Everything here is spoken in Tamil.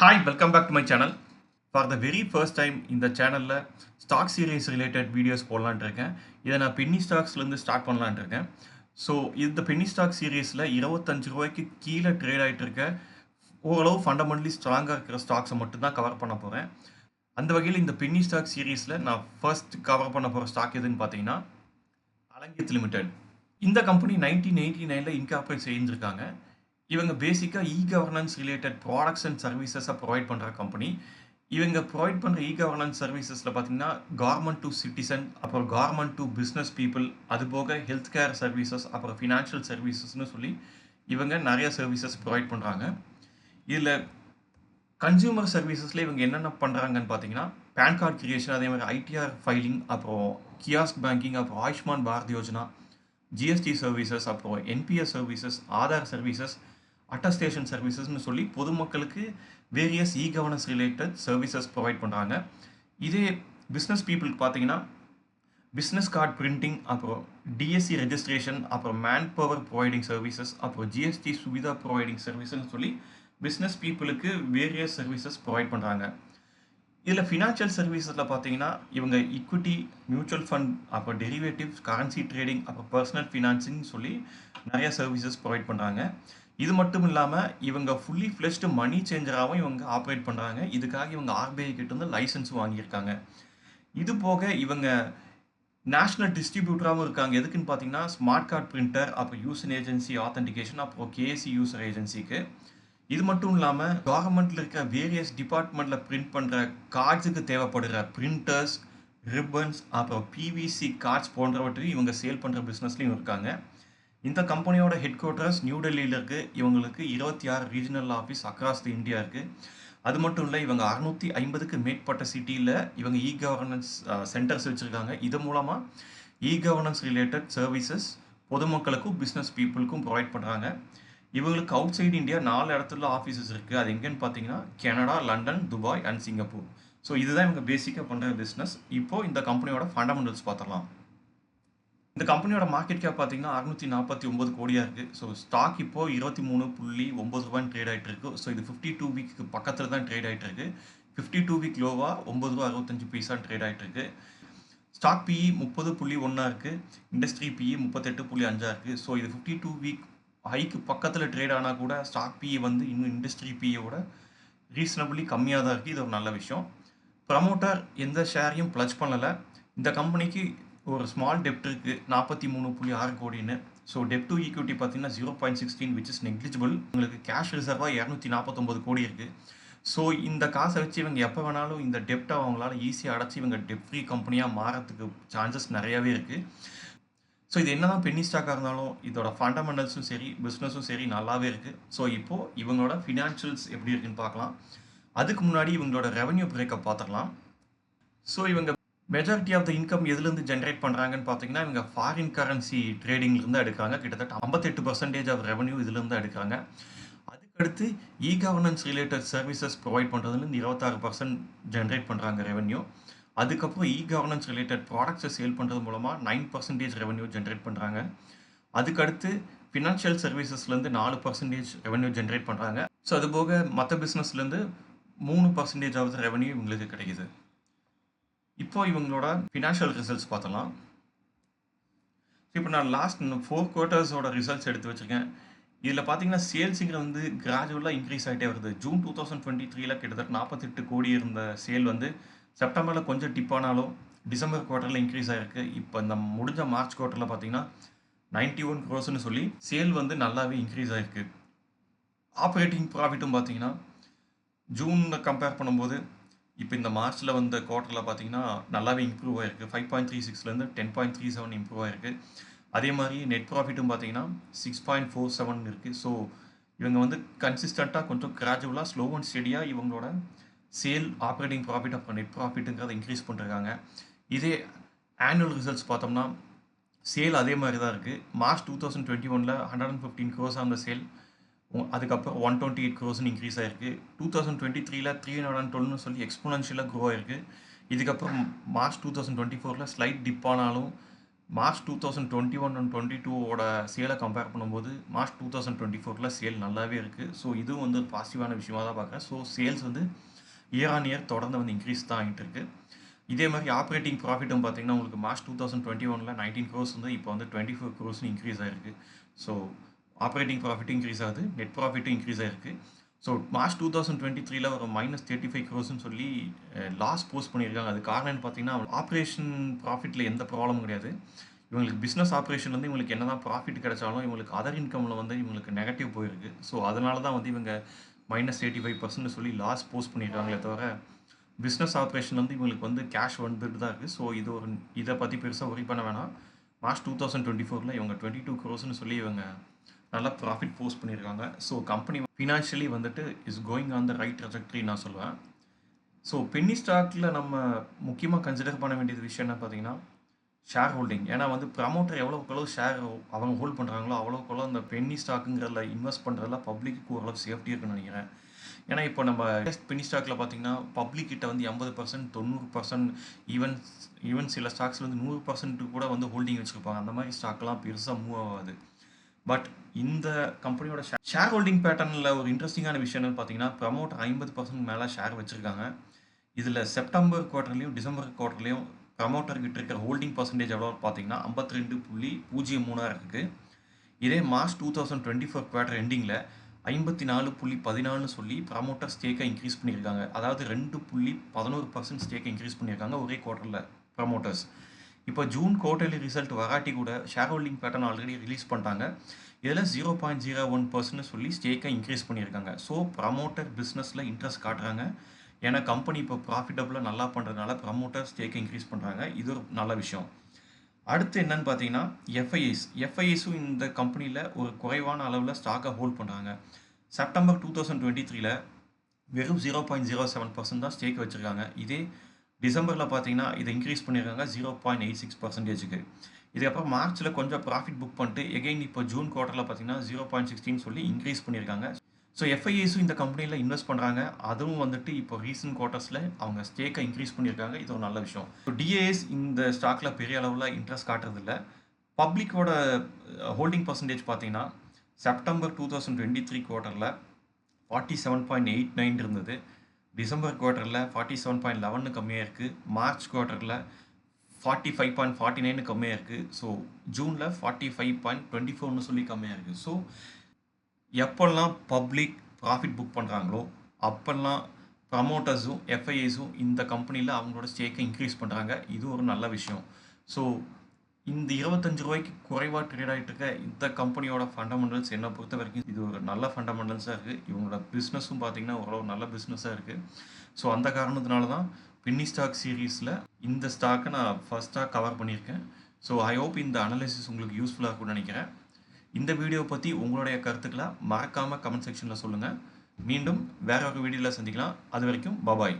Hi, welcome back to my channel. For the very first time இந்த சேனலில் ஸ்டாக் சீரீஸ் ரிலேட்டட் வீடியோஸ் போடலான்ட்டு இருக்கேன். இதை நான் பென்னி ஸ்டாக்ஸ்லேருந்து ஸ்டார்ட் பண்ணலான்ட்டு இருக்கேன். ஸோ இந்த பென்னி ஸ்டாக் சீரீஸில் ₹25 கீழே ட்ரேட் ஆகிட்டு இருக்க ஓரளவு ஃபண்டமெண்டலி ஸ்ட்ராங்காக இருக்கிற ஸ்டாக்ஸை மட்டும்தான் கவர் பண்ண போகிறேன். அந்த வகையில் இந்த பென்னி ஸ்டாக் சீரீஸில் நான் ஃபர்ஸ்ட் கவர் பண்ண போகிற ஸ்டாக் எதுன்னு பார்த்தீங்கன்னா அலங்கித் லிமிடெட். இந்த கம்பெனி 1989 இன்கார்பரேட் செஞ்சுருக்காங்க. இவங்க பேசிக்காக கவர்னன்ஸ் ரிலேட்டட் ப்ராடக்ட்ஸ் அண்ட் சர்வீசஸை ப்ரொவைட் பண்ணுற கம்பெனி. இவங்க ப்ரொவைட் பண்ணுற கவர்னன்ஸ் சர்வீசஸில் பார்த்தீங்கன்னா கவர்மெண்ட் டு சிட்டிசன், அப்புறம் கவர்மெண்ட் டு பிஸ்னஸ் பீப்புள், அது போக ஹெல்த் கேர் சர்வீசஸ், அப்புறம் ஃபினான்ஷியல் சர்வீசஸ்னு சொல்லி இவங்க நிறைய சர்வீசஸ் ப்ரொவைட் பண்ணுறாங்க. இதில் கன்சியூமர் சர்வீசஸில் இவங்க என்னென்ன பண்ணுறாங்கன்னு பார்த்தீங்கன்னா பேன் கார்டு கிரியேஷன், அதே மாதிரி ஐடிஆர் ஃபைலிங், அப்புறம் கியாஸ்க் பேங்கிங், அப்புறம் ஆயுஷ்மான் பாரத் யோஜனா, ஜிஎஸ்டி சர்வீசஸ், அப்புறம் NPS services, Aadhaar services, attestation சர்வீசஸ்னு சொல்லி பொதுமக்களுக்கு various governance related services provide பண்ணுறாங்க. இதே பிஸ்னஸ் பீப்புளுக்கு பார்த்தீங்கன்னா பிஸ்னஸ் கார்டு பிரிண்டிங், அப்புறம் டிஎஸ்சி ரெஜிஸ்ட்ரேஷன், அப்புறம் மேன் பவர் ப்ரொவைடிங் சர்வீசஸ், அப்புறம் ஜிஎஸ்டி சுவிதா ப்ரொவைடிங் சர்வீஸ்ன்னு சொல்லி பிஸ்னஸ் பீப்புளுக்கு வேரியஸ் சர்வீசஸ் ப்ரொவைட் பண்ணுறாங்க. இதில் ஃபினான்ஷியல் சர்வீஸில் பார்த்தீங்கன்னா இவங்க ஈக்விட்டி, மியூச்சுவல் ஃபண்ட், அப்புறம் டெரிவேட்டிவ்ஸ், கரன்சி ட்ரேடிங், அப்புறம் பர்சனல் ஃபினான்சிங் சொல்லி நிறைய சர்வீசஸ் ப்ரொவைட் பண்ணுறாங்க. இது மட்டும் இல்லாமல் இவங்க ஃபுல்லி ஃப்ளெஷ்டு மணி சேஞ்சராகவும் இவங்க ஆப்ரேட் பண்ணுறாங்க. இதுக்காக இவங்க ஆர்பிஐ கிட்ட வந்து லைசன்ஸும் வாங்கியிருக்காங்க. இது போக இவங்க நேஷ்னல் டிஸ்ட்ரிபியூட்டராகவும் இருக்காங்க. எதுக்குன்னு பார்த்தீங்கன்னா ஸ்மார்ட் கார்டு பிரிண்டர், அப்புறம் யூசர் ஏஜென்சி ஆத்தென்டிகேஷன், அப்புறம் கேஎஸ்சி யூசர் ஏஜென்சிக்கு. இது மட்டும் இல்லாமல் கவர்மெண்ட்டில் இருக்கிற வேரியஸ் டிபார்ட்மெண்ட்டில் பிரிண்ட் பண்ணுற கார்ட்ஸுக்கு தேவைப்படுற பிரிண்டர்ஸ், ரிப்பன்ஸ், அப்புறம் பிவிசி கார்ட்ஸ் போன்றவற்றையும் இவங்க சேல் பண்ணுற பிஸ்னஸ்லையும் இருக்காங்க. இந்த கம்பெனியோட ஹெட் குவார்ட்டர்ஸ் நியூ டெல்லியில் இருக்குது. இவங்களுக்கு 26 regional office across the India இருக்குது. அது மட்டும் இல்லை, இவங்க 650க்கு மேற்பட்ட சிட்டியில் இவங்க கவர்னன்ஸ் சென்டர்ஸ் வச்சுருக்காங்க. இது மூலமாக கவர்னன்ஸ் ரிலேட்டட் சர்வீசஸ் பொதுமக்களுக்கும் பிஸ்னஸ் பீப்புளுக்கும் ப்ரொவைட் பண்ணுறாங்க. இவங்களுக்கு அவுட் சைடு இந்தியா 4 இடத்துல ஆஃபீஸஸ் இருக்குது. அது எங்கேன்னு பார்த்தீங்கன்னா Canada, London, Dubai and Singapore. So இதுதான் இவங்க பேசிக்காக பண்ணுற பிஸ்னஸ். இப்போது இந்த கம்பெனியோட ஃபண்டமெண்டல்ஸ் பார்த்துடலாம். இந்த கம்பெனியோட மார்க்கெட் கேப் பார்த்தீங்கன்னா 649 கோடியாக இருக்குது. ஸோ ஸ்டாக் இப்போது ₹23.9 ட்ரேட் ஆகிட்டு இருக்கு. ஸோ இது 52 வீக்கு பக்கத்தில் தான் ட்ரேட் ஆகிட்டு இருக்கு. 52 வீக் லோவாக ₹9.65 ட்ரேட் ஆகிட்டு இருக்கு. ஸ்டாக் பிஇ 30.1 இருக்குது. இண்டஸ்ட்ரி பிஇ 38.5 இருக்குது. ஸோ இது 52 வீக் ஹைக்கு பக்கத்தில் ட்ரேட் ஆனால் கூட ஸ்டாக் பிஇ வந்து இன்னும் இண்டஸ்ட்ரி பிஇயோட ரீசனபிளி கம்மியாக தான் இருக்குது. இது ஒரு நல்ல விஷயம். ப்ரமோட்டர் எந்த ஷேரையும் ப்ளச் பண்ணலை. இந்த கம்பெனிக்கு ஒரு ஸ்மால் டெப்ட் இருக்குது, 43.6 கோடின்னு. ஸோ டெப்ட் டு ஈக்விட்டி பார்த்தீங்கன்னா 0.16 விச் இஸ் நெக்லிஜிபிள். உங்களுக்கு கேஷ் ரிசர்வாக 249 கோடி இருக்குது. ஸோ இந்த காசை வச்சு இவங்க எப்போ வேணாலும் இந்த டெப்டை அவங்களால ஈஸியாக அடைச்சி இவங்க டெப்ட் ஃப்ரீ கம்பெனியாக மாறத்துக்கு சான்சஸ் நிறையாவே இருக்குது. ஸோ இது என்ன தான் பென்னி ஸ்டாக்காக இருந்தாலும் இதோட ஃபண்டமெண்டல்ஸும் சரி பிஸ்னஸும் சரி நல்லாவே இருக்குது. ஸோ இப்போது இவங்களோட ஃபினான்ஷியல்ஸ் எப்படி இருக்குன்னு பார்க்கலாம். அதுக்கு முன்னாடி இவங்களோட ரெவன்யூ பிரேக்கப் பார்த்துக்கலாம். ஸோ இவங்க மெஜாரிட்டி ஆஃப் த இன்கம் எதுலேருந்து ஜென்ரேட் பண்ணுறாங்கன்னு பார்த்தீங்கன்னா இவங்க ஃபாரின் கரன்சி ட்ரேடிங்லேருந்து எடுக்கிறாங்க. கிட்டத்தட்ட 58% ஆஃப் ரெவன்யூ இதுலேருந்து எடுக்கிறாங்க. அதுக்கடுத்து கவர்னன்ஸ் ரிலேட்டட் சர்வீசஸ் ப்ரொவைட் பண்ணுறதுலேருந்து 26% ஜென்ரேட் பண்ணுறாங்க ரெவன்யூ. அதுக்கப்புறம் கவர்னன்ஸ் ரிலேட்டட் ப்ராடக்ட்ஸை சேல் பண்ணுறது மூலமாக 9% ரெவன்யூ ஜென்ரேட் பண்ணுறாங்க. அதுக்கடுத்து ஃபினான்ஷியல் சர்வீசஸ்லேருந்து 4% ரெவன்யூ ஜென்ரேட் பண்ணுறாங்க. ஸோ அது போக மற்ற பிஸ்னஸ்லேருந்து 3% ஆஃப் த ரெவன்யூ இவங்களுக்கு கிடைக்குது. இப்போ இவங்களோட ஃபினான்ஷியல் ரிசல்ட்ஸ் பார்த்தலாம். இப்போ நான் லாஸ்ட் 4 குவார்ட்டர்ஸோட ரிசல்ட்ஸ் எடுத்து வச்சுருக்கேன். இதில் பார்த்தீங்கன்னா சேல்ஸுங்கிறது வந்து கிராஜுவலாக இன்க்ரீஸ் ஆகிட்டே வருது. ஜூன் 2023 கிட்டத்தட்ட 48 கோடி இருந்த சேல் வந்து செப்டம்பரில் கொஞ்சம் டிப் ஆனாலும் டிசம்பர் குவார்ட்டரில் இன்க்ரீஸ் ஆகிருக்கு. இப்போ இந்த முடிஞ்ச மார்ச் குவார்ட்டரில் பார்த்தீங்கன்னா 91 crores சொல்லி சேல் வந்து நல்லாவே இன்க்ரீஸ் ஆகிருக்கு. ஆப்ரேட்டிங் ப்ராஃபிட்டும் பார்த்தீங்கன்னா ஜூனில் கம்பேர் பண்ணும்போது இப்போ இந்த மார்ச்சில் வந்த குவார்ட்டரில் பார்த்தீங்கன்னா நல்லாவே இம்ப்ரூவ் ஆகிருக்கு. 5.36லேருந்து 10.37 இம்ப்ரூவ் ஆகிருக்கு. அதே மாதிரி நெட் ப்ராஃபிட்டும் பார்த்தீங்கன்னா 6.47 இருக்குது. ஸோ இவங்க வந்து கன்சிஸ்டண்ட்டாக கொஞ்சம் கிராஜுவலாக ஸ்லோ அண்ட் ஸ்டெடியாக இவங்களோட சேல், ஆப்ரேட்டிங் ப்ராஃபிட், அப்புறம் நெட் ப்ராஃபிட்டுங்கிறத இன்க்ரீஸ் பண்ணிருக்காங்க. இதே ஆனுவல் ரிசல்ட்ஸ் பார்த்தோம்னா சேல் அதே மாதிரி தான் இருக்குது. மார்ச் 2021 115 crores அந்த சேல், அதுக்கப்புறம் 128 crores இன்க்ரீஸ் ஆகிருக்கு. 2023 312 சொல்லி எக்ஸ்போனன்ஷியலாக க்ரோ ஆகிருக்கு. இதுக்கப்புறம் மார்ச் 2024 ஸ்லைட் டிப் ஆனாலும் மார்ச் 2021 அண்ட் 22ஓட சேலை கம்பேர் பண்ணும்போது மார்ச் 2024ல சேல் நல்லாவே இருக்குது. ஸோ இதுவும் வந்து பாசிட்டிவான விஷயமா தான் பார்க்குறேன். ஸோ சேல்ஸ் வந்து இயர் ஆன் இயர் தொடர்ந்து வந்து இன்க்ரீஸ் தான் ஆகிட்டு இருக்கு. இதே மாதிரி ஆப்ரேட்டிங் ப்ராஃபிட்டும் பார்த்தீங்கன்னா உங்களுக்கு மார்ச் 2021ல் 19 crores வந்து இப்போ வந்து 24 crores இன்க்ரீஸ் ஆகிருக்கு. ஸோ ஆப்ரேட்டிங் ப்ராஃபிட்டும் இன்க்ரீஸ் ஆகுது, நெட் ப்ராஃபிட்டும் இன்க்ரீஸ் ஆகிருக்கு. ஸோ மார்ச் 2023ல ஒரு -35 crores சொல்லி லாஸ் போஸ்ட் பண்ணியிருக்காங்க. அது காரணம்னு பார்த்தீங்கன்னா ஆப்ரேஷன் ப்ராஃபிட்டில் எந்த ப்ராப்ளமும் கிடையாது. இவங்களுக்கு பிஸ்னஸ் ஆப்ரேஷன் வந்து இவங்களுக்கு என்ன தான் ப்ராஃபிட் கிடைச்சாலும் இவங்களுக்கு அதர் இன்கமில் வந்து இவங்களுக்கு நெகட்டிவ் போயிருக்கு. ஸோ அதனால தான் வந்து இவங்க -85% சொல்லி லாஸ் போஸ்ட் பண்ணியிருக்காங்களே தவிர பிஸ்னஸ் ஆப்ரேஷன் வந்து இவங்களுக்கு வந்து கேஷ் வந்துட்டு தான் இருக்குது. ஸோ இதை பற்றி பெருசாக ஒரி பண்ண வேணாம். மார்ச் 2024ல் இவங்க 22 crores சொல்லி இவங்க நல்லா ப்ராஃபிட் போஸ்ட் பண்ணியிருக்காங்க. ஸோ கம்பெனி ஃபினான்ஷியலி வந்துட்டு is going on the right trajectory நான் சொல்லுவேன். ஸோ பென்னி ஸ்டாக்கில் நம்ம முக்கியமாக கன்சிடர் பண்ண வேண்டியது விஷயம் என்ன பார்த்தீங்கன்னா ஷேர் ஹோல்டிங். ஏன்னா வந்து ப்ரமோட்டர் எவ்வளோக்கு ஷேர் அவங்க ஹோல்ட் பண்ணுறாங்களோ அவ்வளோக்கு அந்த பென்னி ஸ்டாக்குங்கிறதுல இன்வெஸ்ட் பண்ணுறதுல பப்ளிக்கு ஓரளவு சேஃப்டி இருக்குன்னு நினைக்கிறேன். ஏன்னா இப்போ நம்ம பென்னி ஸ்டாக்கில் பார்த்தீங்கன்னா பப்ளிக் கிட்ட வந்து 80%, 90%, ஈவன் சில ஸ்டாக்ஸில் வந்து 100% கூட வந்து ஹோல்டிங் வச்சுருப்பாங்க. அந்த மாதிரி ஸ்டாக்லாம் பெருசாக மூவ் ஆகாது. பட் இந்த கம்பெனியோட ஷேர் ஹோல்டிங் பேட்டர்னில் ஒரு இன்ட்ரெஸ்டிங்கான விஷயம் என்னன்னு பார்த்தீங்கன்னா ப்ரமோட்டர் 50% மேலே ஷேர் வச்சுருக்காங்க. இதில் செப்டம்பர் குவார்ட்டர்லையும் டிசம்பர் குவார்ட்டர்லையும் ப்ரமோட்டர்கிட்ட இருக்கிற ஹோல்டிங் பர்சன்டேஜ் எவ்வளோ பார்த்தீங்கன்னா 52.03 இருக்குது. இதே மார்ச் 2024 குவார்ட்டர் எண்டிங்கில் 54.14 சொல்லி ப்ரமோட்டர் ஸ்டேக்கை இன்க்ரீஸ் பண்ணியிருக்காங்க. அதாவது 2.11% ஸ்டேக்கை இன்க்ரீஸ் பண்ணியிருக்காங்க ஒரே குவார்ட்டரில் ப்ரமோட்டர்ஸ். இப்போ ஜூன் குவார்ட்டர்லி ரிசல்ட் வராட்டி கூட share holding pattern already release பண்ணிட்டாங்க. இதில் 0.01% சொல்லி ஸ்டேக்கை இன்க்ரீஸ் பண்ணியிருக்காங்க. ஸோ ப்ரமோட்டர் பிஸ்னஸில் இன்ட்ரெஸ்ட் காட்டுறாங்க. ஏன்னா கம்பெனி இப்போ ப்ராஃபிட்டபுளாக நல்லா பண்ணுறதுனால ப்ரமோட்டர் ஸ்டேக்கை இன்க்ரீஸ் பண்ணுறாங்க. இது ஒரு நல்ல விஷயம். அடுத்து என்னன்னு பார்த்தீங்கன்னா எஃப்ஐஎஸும் இந்த கம்பெனியில் ஒரு குறைவான அளவில் ஸ்டாக்கை ஹோல்ட் பண்ணுறாங்க. செப்டம்பர் 2023ல் வெறும் 0.07% தான் ஸ்டேக் வச்சுருக்காங்க. இதே டிசம்பரில் பார்த்தீங்கன்னா இதை இன்க்ரீஸ் பண்ணியிருக்காங்க 0.86%க்கு. இதுக்கப்புறம் மார்ச்சில் கொஞ்சம் ப்ராஃபிட் புக் பண்ணிட்டு எகெயின் இப்போ ஜூன் குவார்ட்டரில் பார்த்தீங்கன்னா 0.16 சொல்லி இன்க்ரீஸ் பண்ணியிருக்காங்க. ஸோ எஃப்ஐஎஸும் இந்த கம்பெனியில் இன்வெஸ்ட் பண்ணுறாங்க. அதுவும் வந்துட்டு இப்போ ரீசன்ட் குவார்ட்டர்ஸில் அவங்க ஸ்டேக்கை இன்க்ரீஸ் பண்ணியிருக்காங்க. இது ஒரு நல்ல விஷயம். ஸோ டிஏஎஸ் இந்த ஸ்டாக்கில் பெரிய அளவில் இன்ட்ரெஸ்ட் காட்டுறதில்ல. பப்ளிக்கோட ஹோல்டிங் பர்சன்டேஜ் பார்த்தீங்கன்னா செப்டம்பர் 2023 குவார்ட்டரில் 47.89 இருந்தது. டிசம்பர் குவார்ட்டரில் 47.11 கம்மியாக இருக்குது. மார்ச் குவார்ட்டரில் 45.49 கம்மியாக இருக்குது. ஸோ ஜூனில் 45.24 சொல்லி கம்மியாக இருக்குது. ஸோ எப்பெல்லாம் பப்ளிக் ப்ராஃபிட் புக் பண்ணுறாங்களோ அப்போல்லாம் ப்ரமோட்டர்ஸும் எஃப்ஐஎஸும் இந்த கம்பெனியில் அவங்களோட ஸ்டேக்கை இன்க்ரீஸ் பண்ணுறாங்க. இது ஒரு நல்ல விஷயம். ஸோ இந்த 25 ரூபாய்க்கு குறைவாக ட்ரேட் ஆகிட்டு இருக்க இந்த கம்பெனியோட ஃபண்டமெண்டல்ஸ் என்னை பொறுத்த வரைக்கும் இது ஒரு நல்ல ஃபண்டமெண்டல்ஸாக இருக்குது. இவங்களோட பிஸ்னஸும் பார்த்தீங்கன்னா ஓரளவு நல்ல பிஸ்னஸாக இருக்குது. ஸோ அந்த காரணத்தினால தான் பென்னி ஸ்டாக் சீரீஸில் இந்த ஸ்டாக்கை நான் ஃபர்ஸ்ட்டாக கவர் பண்ணியிருக்கேன். ஸோ ஐ ஹோப் இந்த அனலைசிஸ் உங்களுக்கு யூஸ்ஃபுல்லாக இருக்கும்னு நினைக்கிறேன். இந்த வீடியோ பற்றி உங்களுடைய கருத்துக்களை மறக்காமல் கமெண்ட் செக்ஷனில் சொல்லுங்கள். மீண்டும் வேற ஒரு வீடியோவில் சந்திக்கலாம். அது வரைக்கும் பாய்.